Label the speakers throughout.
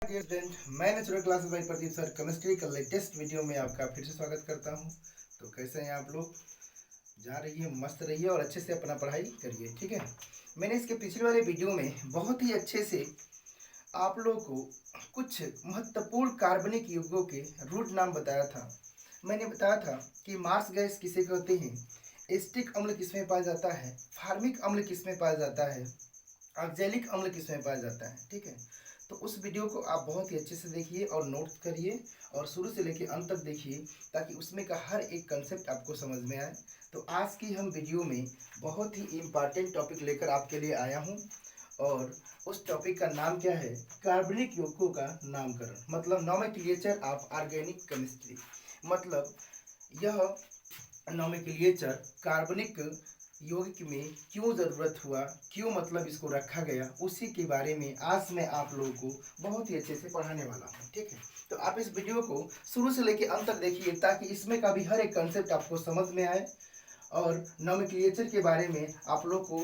Speaker 1: Dear student, मैं natural classes by Pradeep sir chemistry का latest video में आपका फिर से स्वागत करता हूं। तो कैसे हैं आप लोग? जा रही है, मस्त रहिए और अच्छे से अपना पढ़ाई करिए, ठीक है। मैंने इसके पिछले वाले वीडियो में बहुत ही अच्छे से आप लोगों को कुछ महत्वपूर्ण कार्बनिक यौगिकों के रूट नाम बताया था। मैंने बताया था कि मार्स गैस किसे कहते हैं, एसिटिक अम्ल किसमें पाया जाता है, फार्मिक अम्ल किसमें पाया जाता है, ऑक्जेलिक अम्ल किसमें पाया जाता है, ठीक है। तो उस वीडियो को आप बहुत ही अच्छे से देखिए और नोट करिए और शुरू से लेकर अंत तक देखिए ताकि उसमें का हर एक कंसेप्ट आपको समझ में आए। तो आज की हम वीडियो में बहुत ही इम्पॉर्टेंट टॉपिक लेकर आपके लिए आया हूँ और उस टॉपिक का नाम क्या है, कार्बनिक यौगिकों का नामकरण, मतलब नोमेनक्लेचर ऑफ ऑर्गेनिक केमिस्ट्री। मतलब यह नोमेनक्लेचर कार्बनिक यौगिक में क्यों ज़रूरत हुआ, क्यों मतलब इसको रखा गया, उसी के बारे में आज मैं आप लोगों को बहुत ही अच्छे से पढ़ाने वाला हूँ, ठीक है। तो आप इस वीडियो को शुरू से लेकर अंत तक देखिए ताकि इसमें का भी हर एक कंसेप्ट आपको समझ में आए और नोमेनक्लेचर के बारे में आप लोग को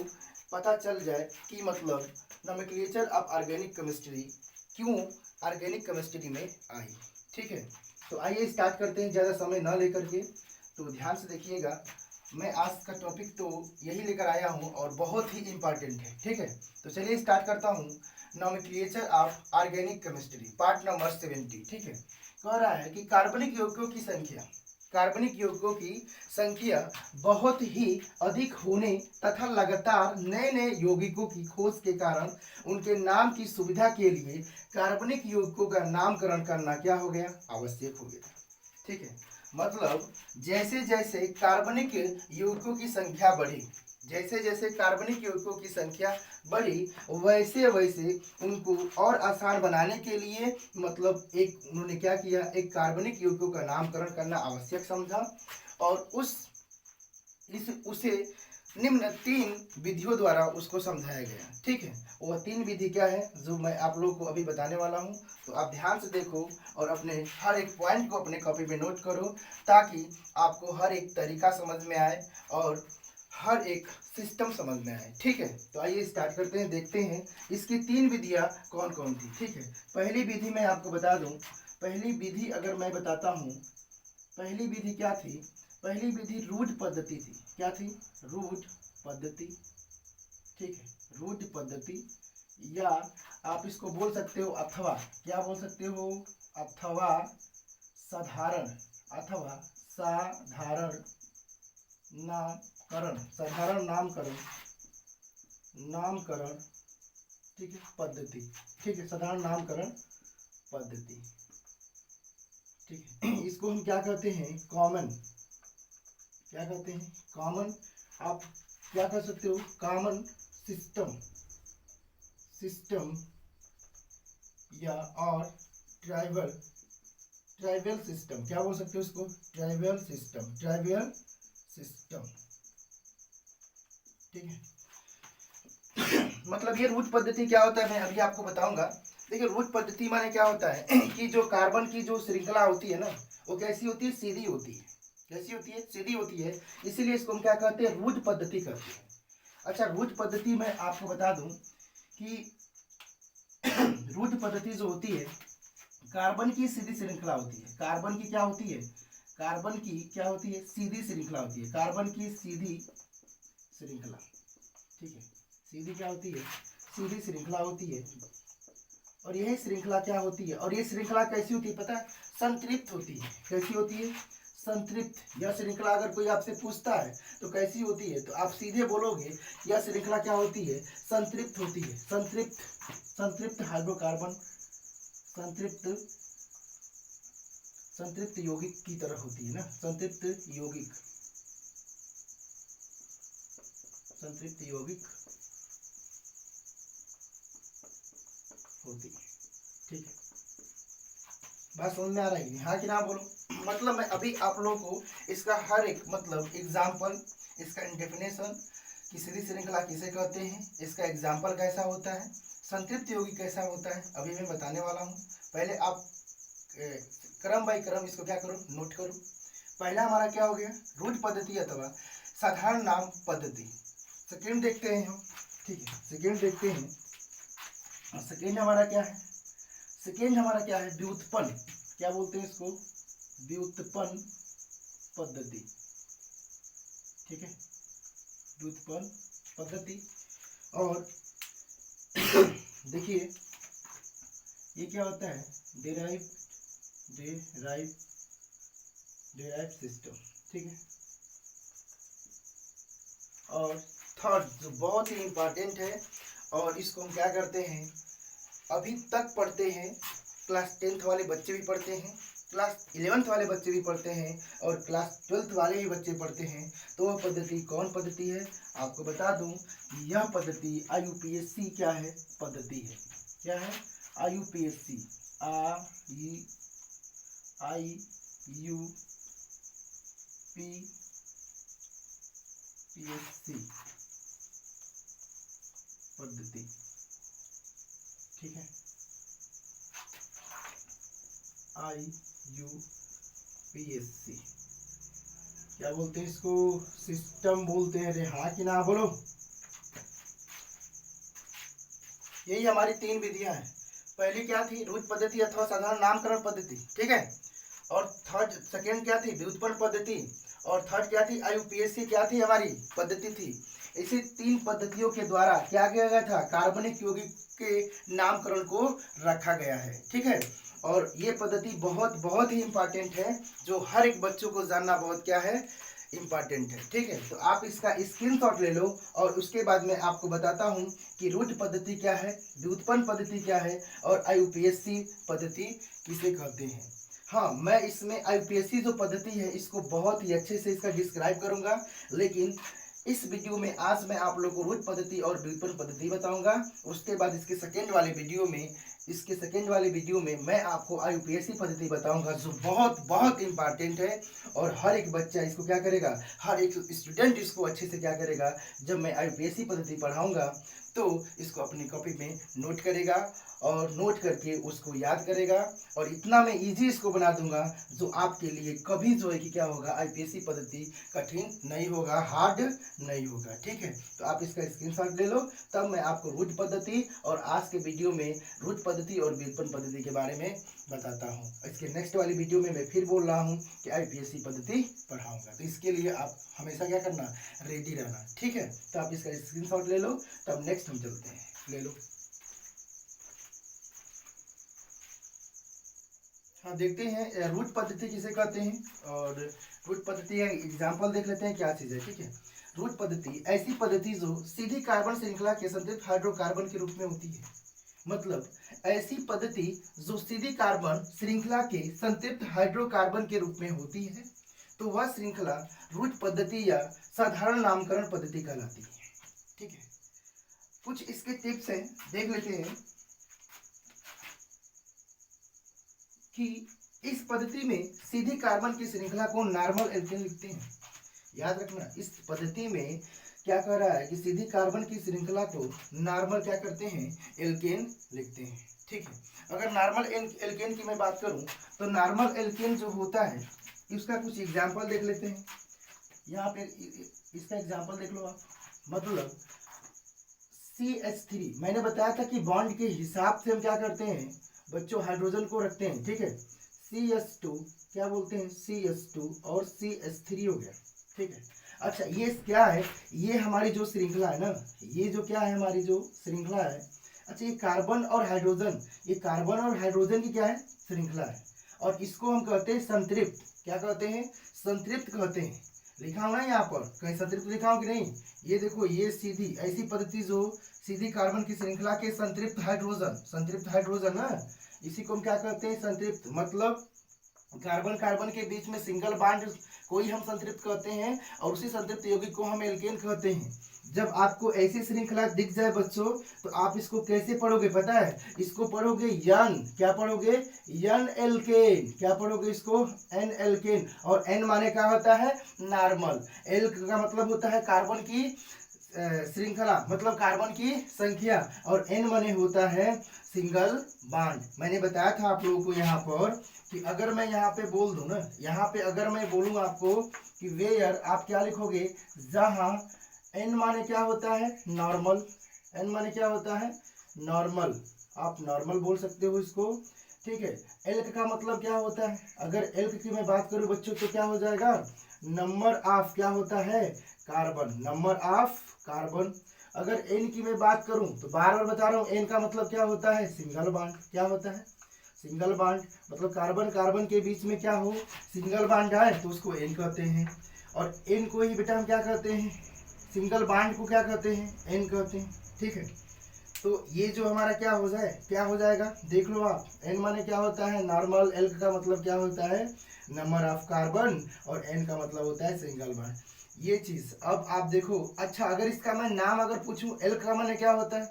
Speaker 1: पता चल जाए कि मतलब नोमेनक्लेचर ऑफ ऑर्गेनिक केमिस्ट्री क्यों ऑर्गेनिक केमिस्ट्री में आई, ठीक है। तो आइए स्टार्ट करते हैं ज़्यादा समय ना लेकर के। तो ध्यान से देखिएगा, मैं आज का टॉपिक तो यही लेकर आया हूँ और बहुत ही इम्पोर्टेंट है, ठीक है। तो चलिए स्टार्ट करता हूँ। Nomenclature of organic chemistry part number 70, ठीक है। कह रहा है कि कार्बनिक यौगिकों की संख्या, कार्बनिक यौगिकों की संख्या बहुत ही अधिक होने तथा लगातार नए नए यौगिकों की खोज के कारण उनके नाम की सुविधा के लिए कार्बनिक यौगिकों का नामकरण करना क्या हो गया, आवश्यक हो गया, ठीक है। मतलब जैसे जैसे कार्बनिक यौगिकों की संख्या बढ़ी, जैसे जैसे कार्बनिक यौगिकों की संख्या बढ़ी वैसे वैसे उनको और आसान बनाने के लिए मतलब एक उन्होंने क्या किया, एक कार्बनिक यौगिकों का नामकरण करना आवश्यक समझा और उसे निम्न 3 विधियों द्वारा उसको समझाया गया, ठीक है। वह 3 विधि क्या है जो मैं आप लोगों को अभी बताने वाला हूं। तो आप ध्यान से देखो और अपने हर एक पॉइंट को अपने कॉपी में नोट करो ताकि आपको हर एक तरीका समझ में आए और हर एक सिस्टम समझ में आए, ठीक है। तो आइए स्टार्ट करते हैं, देखते हैं इसकी 3 विधियां कौन कौन थी, ठीक है। पहली विधि मैं आपको बता दूं, पहली विधि अगर मैं बताता हूं, पहली विधि क्या थी, पहली विधि रूट पद्धति थी। क्या थी? रूट पद्धति, ठीक है। रूट पद्धति या आप इसको बोल सकते हो अथवा, क्या बोल सकते हो, अथवा साधारण, अथवा साधारण नामकरण, साधारण नामकरण, नामकरण, ठीक है, पद्धति, ठीक है, साधारण नामकरण पद्धति, ठीक है। इसको हम क्या कहते हैं, कॉमन, क्या कहते हैं, कॉमन। आप क्या कर सकते हो, कॉमन सिस्टम, सिस्टम या और ट्राइबल, ट्राइबल सिस्टम, क्या बोल सकते हो इसको, ट्राइबल सिस्टम, ट्राइबल सिस्टम, ठीक है। मतलब ये रूट पद्धति क्या होता है मैं अभी आपको बताऊंगा। देखिए रूट पद्धति माने क्या होता है कि जो कार्बन की जो श्रृंखला होती है ना, वो कैसी होती है, सीधी होती है। कैसी होती है, सीधी होती है, इसीलिए इसको हम क्या कहते हैं, रूट पद्धति कहते हैं। अच्छा, रूट पद्धति में आपको बता दूं कि रूट पद्धति जो होती है, कार्बन की सीधी श्रृंखला होती है। कार्बन की क्या होती है, कार्बन की क्या होती है, सीधी श्रृंखला होती है। कार्बन की सीधी श्रृंखला, ठीक है, सीधी क्या होती है, सीधी श्रृंखला होती है। और यही श्रृंखला क्या होती है, और ये श्रृंखला कैसी होती है पता है, संतृप्त होती है। कैसी होती है, संतृप्त। यह श्रृंखला अगर कोई आपसे पूछता है तो कैसी होती है, तो आप सीधे बोलोगे यह श्रृंखला क्या होती है, संतृप्त होती है। संतृप्त, संतृप्त हाइड्रोकार्बन, संतृप्त, संतृप्त यौगिक की तरह होती है ना, संतृप्त यौगिक, संतृप्त यौगिक होती है, ठीक है। बात समझ में आ रही है, हाँ कि ना बोलो। मतलब मैं अभी आप लोगों को इसका हर एक मतलब एग्जाम्पल, इसका डेफिनेशन कि सीधी श्रृंखला किसे कहते हैं, इसका एग्जाम्पल कैसा होता है, संतृप्त यौगिक कैसा होता है, अभी मैं बताने वाला हूँ। पहले आप क्रम बाई क्रम इसको क्या करो, नोट करो। पहला हमारा क्या हो गया, रूट पद्धति अथवा साधारण नाम पद्धति। सेकेंड देखते हैं हम, ठीक है, सेकेंड देखते हैं। सेकेंड हमारा क्या है, सेकेंड हमारा क्या है, व्युत्पन्न, क्या बोलते हैं इसको, व्युत्पन्न पद्धति, ठीक है, व्युत्पन्न पद्धति। और देखिए ये क्या होता है, डेराइव सिस्टम, ठीक है। और थर्ड जो बहुत ही इंपॉर्टेंट है, और इसको हम क्या करते हैं, अभी तक पढ़ते हैं, क्लास 10th वाले बच्चे भी पढ़ते हैं, क्लास 11th वाले बच्चे भी पढ़ते हैं, और क्लास 12th वाले भी बच्चे पढ़ते हैं। तो वह पद्धति कौन पद्धति है, आपको बता दूं कि यह पद्धति IUPAC क्या है, पद्धति है, क्या है, IUPAC, IUPAC पद्धति, ठीक है, IUPAC क्या बोलते हैं इसको, सिस्टम बोलते हैं रे, हाँ कि ना बोलो। यही हमारी 3 विधियां हैं। पहली क्या थी, रूट पद्धति अथवा साधारण नामकरण पद्धति, ठीक है। और थर्ड सेकेंड क्या थी, व्युत्पन्न पद्धति। और थर्ड क्या थी, IUPAC क्या थी, हमारी पद्धति थी। इसी 3 पद्धतियों के द्वारा क्या किया गया था, कार्बनिक यौगिक के नामकरण को रखा गया है, ठीक है। और ये पद्धति बहुत बहुत ही इंपॉर्टेंट है, जो हर एक बच्चों को जानना बहुत क्या है, इम्पॉर्टेंट है, ठीक है। तो आप इसका स्क्रीनशॉट ले लो, और उसके बाद मैं आपको बताता हूँ कि रूट पद्धति क्या है, व्युत्पन्न पद्धति क्या है, और IUPAC पद्धति किसे कहते हैं। हाँ, मैं इसमें IUPAC जो पद्धति है इसको बहुत ही अच्छे से इसका डिस्क्राइब करूंगा, लेकिन इस वीडियो में आज मैं आप लोगों को रूट पद्धति और व्युत्पन्न पद्धति बताऊंगा। उसके बाद इसके सेकेंड वाले वीडियो में मैं आपको IUPAC पद्धति बताऊंगा, जो बहुत बहुत इंपॉर्टेंट है। और हर एक बच्चा इसको क्या करेगा, हर एक स्टूडेंट इसको अच्छे से क्या करेगा, जब मैं IUPAC पद्धति पढ़ाऊंगा तो इसको अपनी कॉपी में नोट करेगा, और नोट करके उसको याद करेगा। और इतना मैं इजी इसको बना दूंगा जो आपके लिए कभी जो है कि क्या होगा, IUPAC पद्धति कठिन नहीं होगा, हार्ड नहीं होगा, ठीक है। तो आप इसका स्क्रीनशॉट ले लो, तब मैं आपको रूट पद्धति और आज के वीडियो में रूट पद्धति और व्युत्पन्न पद्धति के बारे में बताता हूँ। इसके नेक्स्ट वाली वीडियो में मैं फिर बोल रहा हूँ कि IUPAC पद्धति पढ़ाऊंगा, तो इसके लिए आप हमेशा क्या करना, रेडी रहना, ठीक है। तो आप इसका स्क्रीनशॉट ले लो, तब नेक्स्ट हम चलते हैं, ले लो। हाँ, देखते हैं रूट पद्धति किसे कहते हैं, और रूट पद्धति का एग्जाम्पल देख लेते हैं क्या चीज़ है, ठीक है। रूट पद्धति ऐसी पद्धति जो सीधी कार्बन श्रृंखला के संतृप्त हाइड्रोकार्बन के रूप में होती है। मतलब ऐसी पद्धति जो सीधी कार्बन श्रृंखला के संतृप्त हाइड्रोकार्बन के रूप में होती है, तो वह श्रृंखला रूट पद्धति या साधारण नामकरण पद्धति कहलाती है, ठीक है। कुछ इसके टिप्स हैं, देख लेते हैं कि इस पद्धति में सीधी कार्बन की श्रृंखला को नॉर्मल एल्केन लिखते हैं। याद रखना, इस पद्धति में क्या कर रहा है कि सीधी कार्बन की श्रृंखला को नॉर्मल क्या करते हैं, एल्केन लिखते हैं, ठीक है। अगर नॉर्मल एल्केन की मैं बात करूं तो नॉर्मल एल्केन जो होता है उसका कुछ एग्जांपल देख लेते हैं। यहाँ पे इसका एग्जांपल देख लो आप। मतलब CH3, मैंने बताया था कि बॉन्ड के हिसाब से हम क्या करते हैं बच्चों, हाइड्रोजन को रखते हैं, ठीक है। CH2 क्या बोलते हैं, CH2 और CH3 हो गया, ठीक है। अच्छा, ये क्या है, ये हमारी जो श्रृंखला है ना, ये जो क्या है हमारी जो श्रृंखला है, अच्छा ये कार्बन और हाइड्रोजन, ये कार्बन और हाइड्रोजन की क्या है, श्रृंखला है। और इसको हम कहते हैं संतृप्त, क्या कहते हैं, संतृप्त कहते हैं। लिखा हो ना यहाँ पर, कहीं संतृप्त लिखा हो कि नहीं, ये देखो, ये सीधी ऐसी पद्धति जो सीधी कार्बन की श्रृंखला के संतृप्त हाइड्रोजन ना, इसी को हम क्या कहते हैं, संतृप्त। मतलब कार्बन कार्बन के बीच में सिंगल बॉन्ड को ही हम संतृप्त कहते हैं, और उसी संतृप्त यौगिक को हम एल्केन कहते हैं। जब आपको ऐसी श्रृंखला दिख जाए बच्चों, तो आप इसको कैसे पढ़ोगे पता है, इसको पढ़ोगे यन, क्या पढ़ोगे, यन एल्केन, क्या पढ़ोगे इसको, एन एल्केन। और एन माने क्या होता है, नॉर्मल। एल का मतलब होता है कार्बन की श्रृंखला, मतलब कार्बन की संख्या, और एन माने होता है सिंगल बॉन्ड। मैंने बताया था आप लोगों को यहाँ पर कि अगर मैं यहाँ पे बोल दूं ना, यहाँ पे अगर मैं बोलूँ आपको कि वेयर, आप क्या लिखोगे, जहाँ एन माने क्या होता है, नॉर्मल, एन माने क्या होता है, नॉर्मल, आप नॉर्मल बोल सकते हो इसको, ठीक है। एल्क का मतलब क्या होता है, अगर एल्क की मैं बात करूं बच्चों तो क्या हो जाएगा, नंबर ऑफ क्या होता है, कार्बन, नंबर ऑफ कार्बन। अगर एन की मैं बात करूं तो बार बार बता रहा हूं, एन का मतलब क्या होता है, सिंगल बॉन्ड, क्या होता है, सिंगल बॉन्ड, मतलब कार्बन कार्बन के बीच में क्या हो, सिंगल बॉन्ड आए तो उसको एन कहते हैं। और एन को ही बेटा हम क्या कहते हैं, सिंगल बॉन्ड को क्या कहते हैं, एन कहते हैं, ठीक है। तो ये जो हमारा क्या हो जाए, क्या हो जाएगा, देख लो आप, एन माने क्या होता है नॉर्मल, एल का मतलब क्या होता है नंबर ऑफ कार्बन, और एन का मतलब होता है सिंगल बॉन्ड। ये चीज अब आप देखो। अच्छा अगर इसका मैं नाम अगर पूछूं, एल का माने क्या होता है,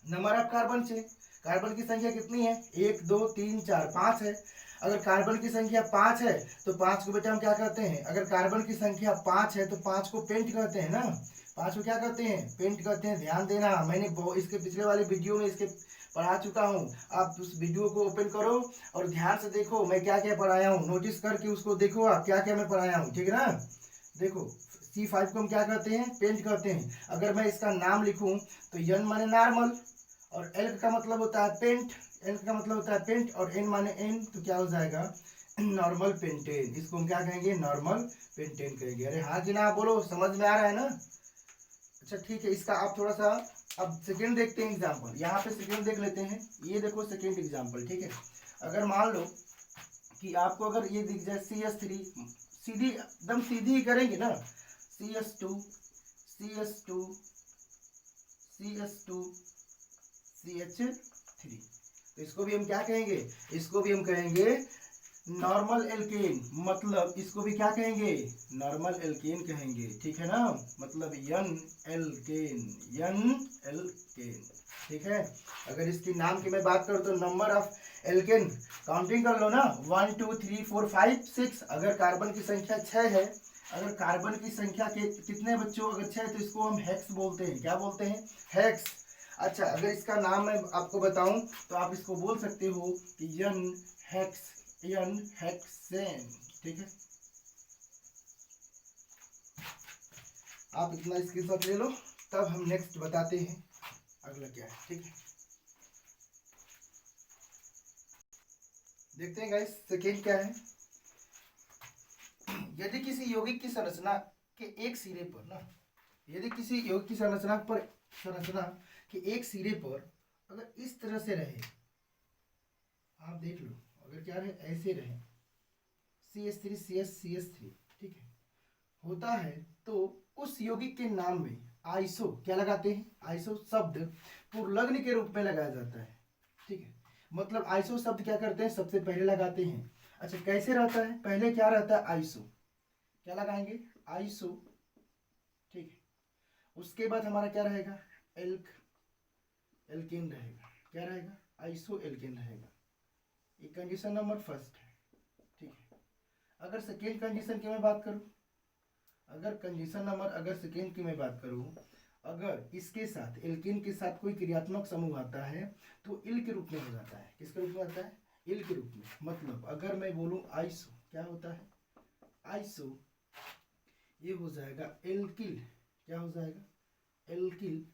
Speaker 1: नंबर ऑफ कार्बन से, कार्बन की संख्या कितनी है, 1 2 3 4 5 है। अगर कार्बन की संख्या 5 है तो 5 को बेटा हम क्या कहते हैं, अगर कार्बन की संख्या 5 है तो 5 को पेंट कहते हैं ना, 5 को क्या कहते हैं, पेंट कहते हैं। ध्यान देना, मैंने इसके पिछले वाले वीडियो में इसके पढ़ा चुका हूँ, आप उस वीडियो को ओपन करो और ध्यान से देखो मैं क्या क्या पढ़ाया हूँ, नोटिस करके उसको देखो आप क्या क्या मैं पढ़ाया हूँ, ठीक है ना। देखो C5 को हम क्या कहते हैं, पेंट कहते हैं। अगर मैं इसका नाम लिखूं तो N माने नॉर्मल, और एल का मतलब होता है पेंट, एल का मतलब होता है पेंट, और एन माने एन, तो क्या हो जाएगा नॉर्मल पेंटेन। इसको हम क्या कहेंगे, नॉर्मल पेंटेन कहेंगे। अरे हाँ कि ना, बोलो, समझ में आ रहा है ना। अच्छा ठीक है, इसका आप थोड़ा सा अब सेकेंड देखते हैं एग्जाम्पल, यहाँ पे सेकेंड देख लेते हैं। ये देखो सेकेंड एग्जाम्पल, ठीक है। अगर मान लो कि आपको अगर ये दिख जाए CS3, सीधी एकदम सीधी ही करेंगे ना, CS2 CS2 CS2 CH3, तो इसको भी हम क्या कहेंगे, इसको भी हम कहेंगे नॉर्मल एल्केन, मतलब इसको भी क्या कहेंगे, नॉर्मल एल्केन कहेंगे, ठीक है ना, मतलब यन एल्केन, यन एल्केन, ठीक है। अगर इसकी नाम की मैं बात करूं तो नंबर ऑफ एल्केन, काउंटिंग कर लो ना, 1 2 3 4 5 6। अगर कार्बन की संख्या 6 है, अगर कार्बन की संख्या के कितने बच्चों, अगर 6 तो इसको हम हेक्स बोलते हैं, क्या बोलते हैं, हेक्स। अच्छा अगर इसका नाम मैं आपको बताऊं तो आप इसको बोल सकते हो कि यन हेक्स, यन हेक्सेन, ठीक है। आप इतना स्क्रीनशॉट ले लो, तब हम नेक्स्ट बताते हैं अगला क्या है, ठीक है। देखते हैं गाइस सेकेंड क्या है। यदि किसी यौगिक की संरचना के एक सिरे पर ना, यदि किसी यौगिक की संरचना के एक सिरे पर अगर इस तरह से रहे, आप देख लो, अगर क्या रहे, ऐसे रहे, CH3 CH3, ठीक है, होता है, तो उस यौगिक के नाम में आइसो क्या लगाते हैं, आइसो शब्द पुरलग्न के रूप में लगाया जाता है, ठीक है। मतलब आइसो शब्द क्या करते हैं, सबसे पहले लगाते हैं। अच्छा कैसे रहता है, पहले क्या रहता है, आइसो, क्या लगाएंगे, आइसो, ठीक है। उसके बाद हमारा क्या रहेगा, एल्क, एल्केन रहेगा, क्या रहेगा, आइसो एल्केन रहेगा। ये कंडीशन नंबर फर्स्ट है, ठीक है। अगर सेकेंड कंडीशन की मैं बात करूं, अगर कंडीशन नंबर अगर सेकेंड की मैं बात करूं, अगर इसके साथ एल्केन के साथ कोई क्रियात्मक समूह आता है तो इल के रूप में हो जाता है, किसके रूप में आता है, इल के रूप में। मतलब अगर मैं बोलूं आइसो, क्या होता है, आइसो, ये हो जाएगा एल्किल, क्या हो जाएगा, एल्किल।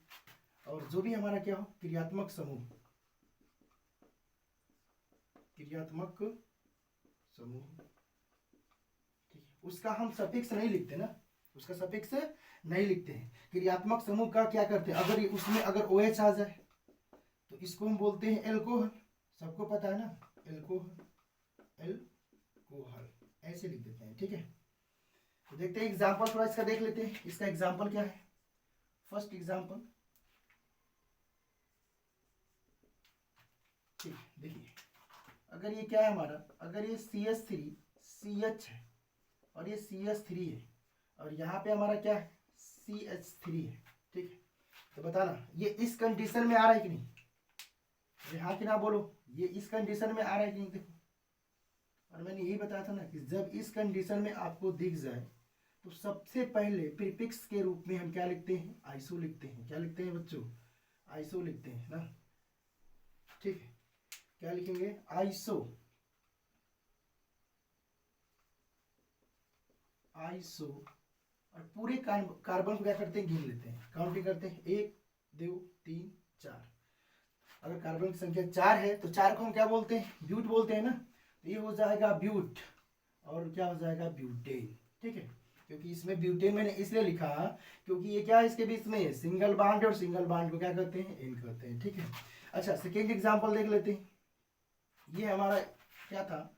Speaker 1: और जो भी हमारा क्या हो, क्रियात्मक समूह, क्रियात्मक समूह, ठीक है, उसका हम सफिक्स नहीं लिखते ना, उसका सफिक्स नहीं लिखते हैं। क्रियात्मक समूह का क्या करते हैं, अगर उसमें अगर OH आ जाए तो इसको हम बोलते हैं एल्कोहल, सबको पता है ना, एल्कोहल, एल्कोहल ऐसे लिख देते हैं, ठीक है। तो देखते हैं एग्जांपल थोड़ा इसका देख लेते हैं। इसका एग्जांपल क्या है, फर्स्ट एग्जांपल, ठीक है। देखिए अगर ये क्या है हमारा, अगर ये CH3 CH है और ये CH3 है, और यहाँ पे हमारा क्या है, CH3 है, ठीक है। तो बताना ये इस कंडीशन में आ रहा है कि नहीं, हाँ कि ना बोलो, ये इस कंडीशन में आ रहा है कि नहीं, देखो। और मैंने यही बताया था ना कि जब इस कंडीशन में आपको दिख जाए तो सबसे पहले प्रीफिक्स के रूप में हम क्या लिखते हैं, आइसो लिखते हैं। क्या लिखते हैं बच्चों, आइसो लिखते हैं ना, ठीक है। क्या लिखेंगे, आइसो, आइसो। और पूरे कार्बन को क्या करते हैं, गिन लेते हैं, काउंटिंग करते हैं, 1 2 3 4। अगर कार्बन की संख्या 4 है तो 4 को हम क्या बोलते हैं, ब्यूट बोलते हैं ना, तो ये हो जाएगा ब्यूट और क्या हो जाएगा ब्यूटेन, ठीक है। क्योंकि इसमें ब्यूटेन मैंने इसलिए लिखा क्योंकि ये क्या है, इसके बीच में सिंगल बॉन्ड और सिंगल बॉन्ड को क्या कहते हैं, एन कहते हैं, ठीक है। अच्छा सेकेंड एग्जाम्पल देख लेते हैं। ये हमारा क्या था,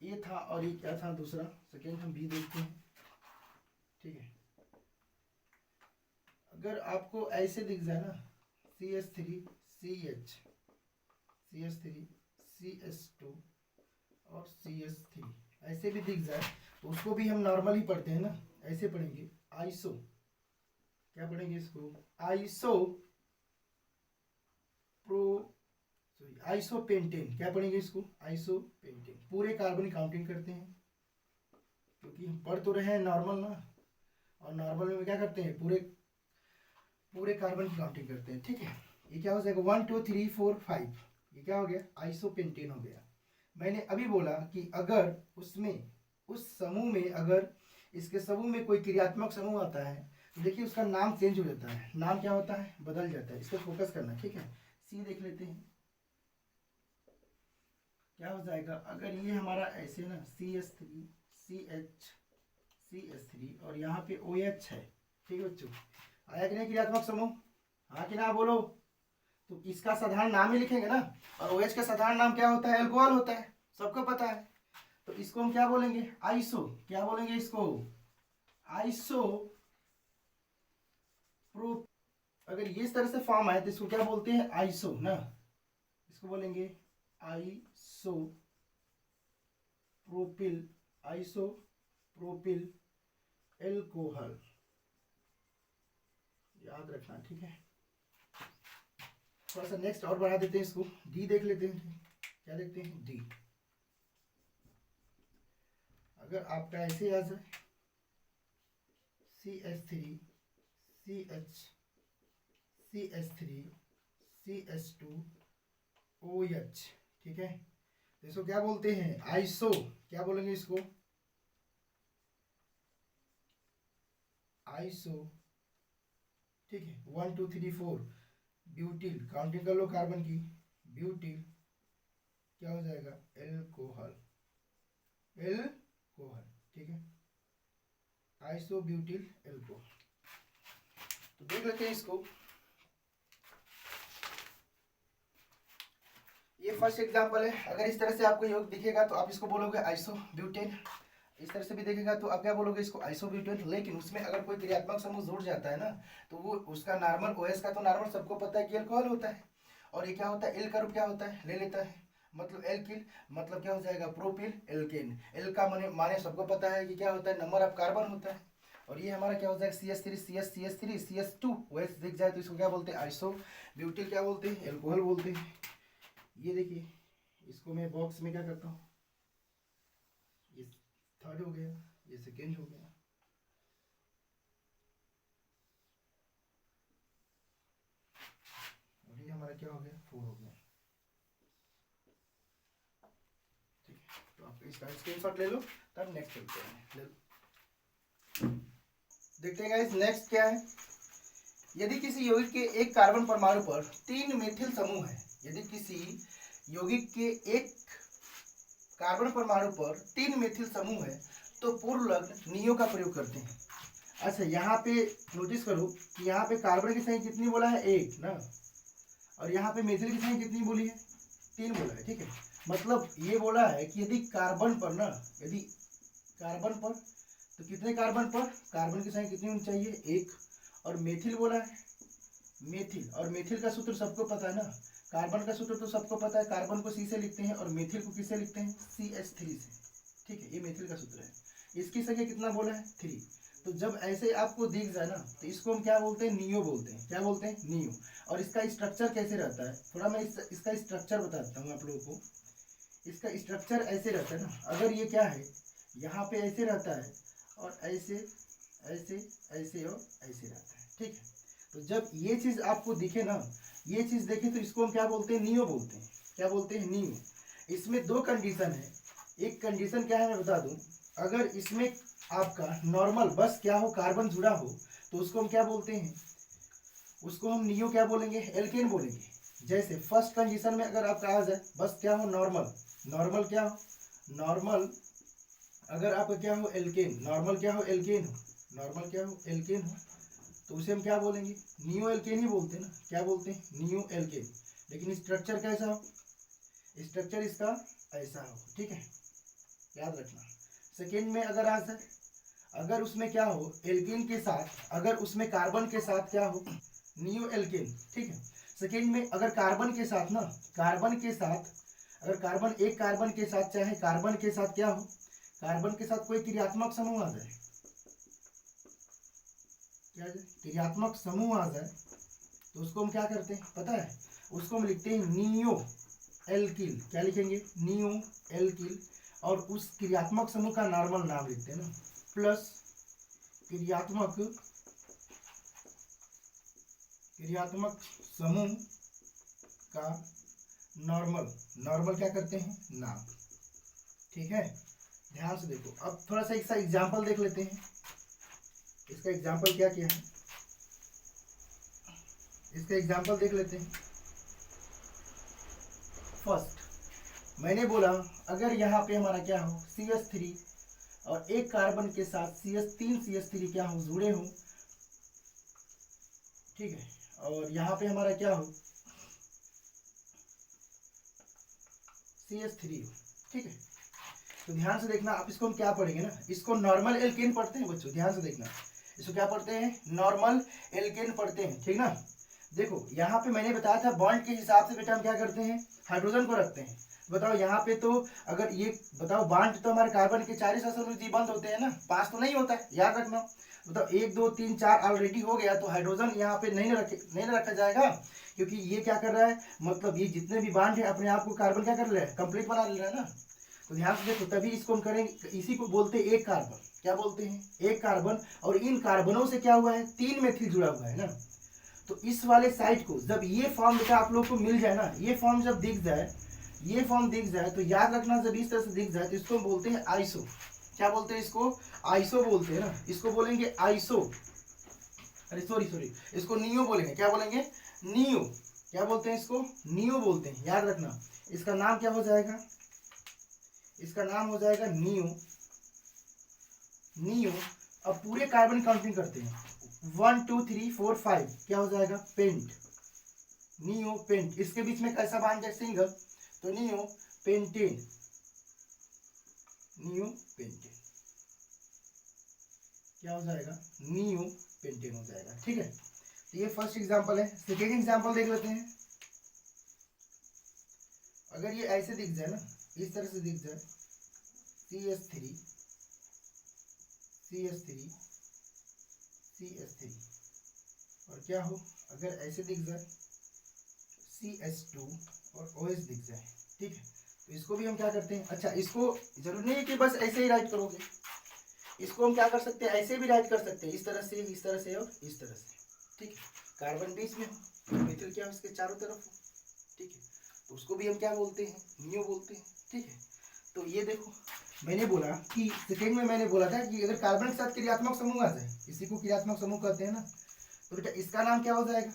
Speaker 1: ए था और ये क्या था दूसरा, सेकेंड हम बी देखते हैं, ठीक है। अगर आपको ऐसे दिख जाए ना CH3CH CH3 CS2 और CS3 ऐसे भी दिख जाए तो उसको भी हम नॉर्मल ही पढ़ते हैं ना, ऐसे पढ़ेंगे आइसो, क्या पढ़ेंगे इसको, आइसोपेंटेन, क्या पढ़ेंगे इसको, आइसोपेंटेन। पूरे कार्बन काउंटिंग करते हैं क्योंकि हम पढ़ तो रहे हैं नॉर्मल ना, और नॉर्मल में क्या करते हैं, पूरे कार्बन की काउंटिंग करते हैं, ठीक है। ये क्या हो जाएगा 1 2 3 4 5, ये क्या हो गया, आइसोपेंटेन हो गया। मैंने अभी बोला कि अगर उसमें उस समूह में अगर इसके समूह में कोई क्रियात्मक समूह आता है तो देखिए उसका नाम चेंज हो जाता है, नाम क्या होता है, बदल जाता है। इस पर फोकस करना, ठीक है। सी देख लेते हैं क्या हो जाएगा, अगर ये हमारा ऐसे ना CS3 CH3 और यहाँ पे OH है, ठीक है बच्चों, आया कि नहीं क्रियात्मक समूह, हाँ कि ना बोलो। तो इसका साधारण नाम ही लिखेंगे ना, और OH का साधारण नाम क्या होता है, एल्कोहल होता है, सबको पता है। तो इसको हम क्या बोलेंगे, आइसो, क्या बोलेंगे इसको, आइसो प्रो। अगर ये इस तरह से फॉर्म आए तो इसको क्या बोलते हैं, आइसो ना, इसको बोलेंगे आइसो प्रोपिल एल्कोहल, याद रखना, ठीक है। थोड़ा सा नेक्स्ट और बढ़ा देते हैं इसको, डी देख लेते हैं, क्या देखते हैं, डी। अगर आपका ऐसे आ जाए CH3 CH3 CH2 OH, ठीक है। तो इसको क्या बोलते हैं, आइसो, क्या बोलेंगे इसको, आइसो, ठीक है। 1 2 3 4 ब्यूटिल, काउंटिंग कर लो कार्बन की, ब्यूटिल क्या हो जाएगा, एल्कोहल, ठीक है, आइसो ब्यूटिल एल्कोहल। तो देख लेते हैं इसको, ये फर्स्ट एग्जांपल है। अगर इस तरह से आपको योग दिखेगा तो आप इसको बोलोगे आइसो ब्यूटेन, इस तरह से भी देखेगा तो आप क्या बोलोगे इसको, आइसो ब्यूटेन। लेकिन उसमें अगर कोई क्रियात्मक समूह जुड़ जाता है ना तो वो उसका नॉर्मल OH का तो नॉर्मल सबको पता है कि अल्कोहल होता है, और ये क्या होता है, एल का रूप क्या होता है, ले लेता है, मतलब एल्किल, मतलब क्या हो जाएगा, प्रोपिल एल्केन। एल का माने सबको पता है कि क्या होता है, नंबर ऑफ कार्बन होता है। और ये हमारा क्या हो जाएगा, CS3 CS2 OH दिख जाए तो इसको क्या बोलते हैं, आइसो ब्यूटिल क्या बोलते हैं, एल्कोहल बोलते हैं। ये देखिए, इसको मैं बॉक्स में क्या करता हूँ, ये थर्ड हो गया, ये सेकेंड हो गया, और ये हमारा क्या हो गया, 4 हो गया, ठीक है। तो आप इसका स्क्रीनशॉट ले लो, तब नेक्स्ट चलते हैं, ले लो। देखते हैं गाइस नेक्स्ट क्या है। यदि किसी यौगिक के एक कार्बन परमाणु पर 3 मेथिल समूह है, यदि किसी यौगिक के एक कार्बन परमाणु पर 3 मेथिल समूह है तो पूर्वलग्न नियो का प्रयोग करते हैं। अच्छा यहाँ पे नोटिस करो कि यहाँ पे कार्बन की संख्या कितनी बोला है, 1 ना, और यहाँ पे मेथिल की संख्या कितनी बोली है, 3 बोला है, ठीक है। मतलब ये बोला है कि यदि कार्बन पर ना, यदि कार्बन पर तो कितने कार्बन पर, कार्बन की संख्या कितनी होनी चाहिए, 1, और मेथिल बोला है, मेथिल, और मेथिल का सूत्र सबको पता है ना, कार्बन का सूत्र तो सबको पता है, कार्बन को C से लिखते हैं और मेथिल को किससे लिखते हैं, CH3 से, ठीक है। ये मेथिल का सूत्र है, इसकी संख्या कितना बोला है, 3। तो जब ऐसे आपको दिख जाए ना तो इसको हम क्या बोलते हैं, नियो बोलते हैं, क्या बोलते हैं, नियो। और इसका स्ट्रक्चर कैसे रहता है, थोड़ा मैं इसका स्ट्रक्चर बताता हूँ आप लोगों को। इसका स्ट्रक्चर ऐसे रहता है ना, अगर ये क्या है, यहाँ पे ऐसे रहता है और ऐसे ऐसे ऐसे और ऐसे रहता है, ठीक है। तो जब ये चीज आपको दिखे ना, ये चीज देखे तो इसको हम क्या बोलते हैं, नियो बोलते हैं, क्या बोलते हैं, नियो। इसमें 2 कंडीशन है, एक कंडीशन क्या है मैं बता दूं, अगर इसमें आपका नॉर्मल बस क्या हो, कार्बन जुड़ा हो तो उसको हम क्या बोलते हैं, उसको हम नियो क्या बोलेंगे, एल्केन बोलेंगे। जैसे फर्स्ट कंडीशन में अगर आपका आ जाए बस क्या हो, नॉर्मल, नॉर्मल क्या हो, नॉर्मल अगर आपका क्या हो, एल्केन, नॉर्मल क्या हो, एल्केन हो, नॉर्मल क्या हो, एल्केन हो, तो उसे हम क्या बोलेंगे, नियो एल्केन ही बोलते हैं ना, क्या बोलते हैं, नियो एल्केन। लेकिन स्ट्रक्चर कैसा हो, स्ट्रक्चर इसका ऐसा हो, ठीक है, याद रखना। सेकेंड में अगर आ जाए, अगर उसमें क्या हो, एल्केन के साथ, अगर उसमें कार्बन के साथ क्या हो, नियो एल्केन, ठीक है। सेकेंड में अगर कार्बन के साथ ना, कार्बन के साथ, अगर कार्बन, एक कार्बन के साथ, चाहे कार्बन के साथ क्या हो, कार्बन के साथ कोई क्रियात्मक समूह आ जाए, क्या जाए, क्रियात्मक समूह आ जाए, तो उसको हम क्या करते हैं पता है, उसको हम लिखते हैं नियो एल्किल, क्या लिखेंगे, नियो एल्किल, और उस क्रियात्मक समूह का नॉर्मल नाम लिखते हैं ना, प्लस क्रियात्मक समूह का नॉर्मल, नॉर्मल क्या करते हैं, नाम, ठीक है। ध्यान से देखो, अब थोड़ा सा इसका एग्जांपल देख लेते हैं, इसका एग्जांपल क्या क्या है, इसका एग्जांपल देख लेते हैं। फर्स्ट मैंने बोला अगर यहाँ पे हमारा क्या हो, CH3 और एक कार्बन के साथ CH3 क्या हो, जुड़े हो, ठीक है, और यहाँ पे हमारा क्या हो, CH3 हो, ठीक है। तो ध्यान से देखना, आप इसको हम क्या पढ़ेंगे ना, इसको नॉर्मल एल्केन पढ़ते हैं बच्चों, ध्यान से देखना, इसको क्या पढ़ते हैं, नॉर्मल एल्केन पढ़ते हैं, ठीक ना। देखो यहाँ पे मैंने बताया था बॉन्ड के हिसाब से बेटा हम क्या करते हैं, हाइड्रोजन को रखते हैं। बताओ यहाँ पे तो अगर ये बताओ, बॉन्ड तो हमारे कार्बन के 4 बंद होते हैं ना, 5 तो नहीं होता है, याद रखना। बताओ 1 2 3 4 ऑलरेडी हो गया, तो हाइड्रोजन यहाँ पे नहीं रखा जाएगा, क्योंकि ये क्या कर रहा है, मतलब ये जितने भी बॉन्ड है अपने आप को कार्बन क्या कर रहा है, कंप्लीट बना ले रहा है ना। तो ध्यान से देखो, तभी इसको हम करेंगे, इसी को बोलते हैं एक कार्बन, क्या बोलते हैं, एक कार्बन, और इन कार्बनों से क्या हुआ है, 3 मेथिल जुड़ा हुआ है ना। तो इस वाले साइड को जब ये फॉर्म बेटा आप लोग को मिल जाए ना, ये फॉर्म जब दिख जाए, ये फॉर्म दिख जाए, तो याद रखना जब इस तरह से दिख जाए तो इसको बोलते हैं आइसो, क्या बोलते हैं इसको, आइसो बोलते हैं ना, इसको बोलेंगे आइसो, अरे सॉरी इसको नियो बोलेंगे, क्या बोलेंगे, नियो, क्या बोलते हैं इसको, नियो बोलते हैं, याद रखना। इसका नाम क्या हो जाएगा, इसका नाम हो जाएगा नियो, नियो। अब पूरे कार्बन काउंटिंग करते हैं, 1 2 3 4 5 क्या हो जाएगा, पेंट, नियो पेंट। इसके बीच में कैसा बॉन्ड है, सिंगल, तो नियो पेंटेन, नियो पेंटेन क्या हो जाएगा, नियो पेंटेन हो जाएगा, ठीक है। तो ये फर्स्ट एग्जांपल है। सेकेंड एग्जांपल देख लेते हैं। अगर ये ऐसे दिख जाए ना, इस तरह से दिख जाए, CH3 और क्या हो, अगर ऐसे दिख जाए CH2 और OH दिख जाए, ठीक है, तो इसको भी हम क्या करते हैं, अच्छा इसको जरूर नहीं है कि बस ऐसे ही राइट करोगे, इसको हम क्या कर सकते हैं, ऐसे भी राइट कर सकते हैं, इस तरह से और इस तरह से, ठीक है। कार्बन बीच में हो, मिथिल क्या हो इसके चारों तरफ हो, ठीक है, तो उसको भी हम क्या बोलते हैं, नियो बोलते हैं, ठीक है। तो ये देखो, मैंने बोला कि सेकेंड में मैंने बोला था कि अगर कार्बन के साथ क्रियात्मक समूह आ जाए, इसी को क्रियात्मक समूह कहते हैं ना, तो बेटा इसका नाम क्या हो जाएगा,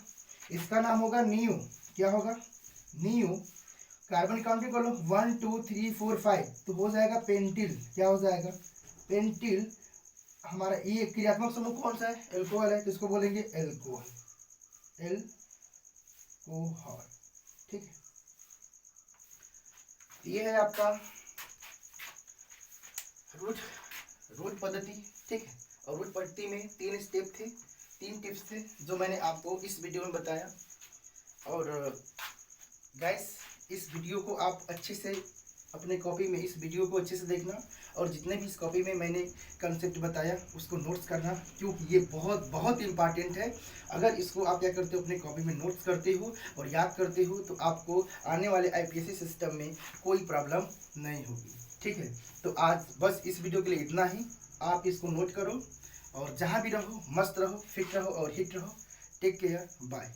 Speaker 1: इसका नाम होगा नियो, क्या होगा, नियो। कार्बन काउंटिंग कर लो, 1 2 3 4 5, तो हो जाएगा पेंटिल, क्या हो जाएगा, पेंटिल। हमारा ये क्रियात्मक समूह कौन सा है, एल्कोहल है, तो इसको बोलेंगे एल्कोहल, एल्कोहल, ठीक है। ये है आपका रूट पद्धति, ठीक है। और रूट पद्धति में 3 स्टेप थे, 3 टिप्स थे जो मैंने आपको इस वीडियो में बताया। और गाइस इस वीडियो को आप अच्छे से अपने कॉपी में, इस वीडियो को अच्छे से देखना, और जितने भी इस कॉपी में मैंने कंसेप्ट बताया उसको नोट्स करना, क्योंकि ये बहुत बहुत इंपॉर्टेंट है। अगर इसको आप क्या करते हो, अपने कॉपी में नोट्स करते हो और याद करते हो, तो आपको आने वाले IPSC सिस्टम में कोई प्रॉब्लम नहीं होगी, ठीक है। तो आज बस इस वीडियो के लिए इतना ही। आप इसको नोट करो और जहाँ भी रहो मस्त रहो, फिट रहो और हिट रहो। Take care, bye.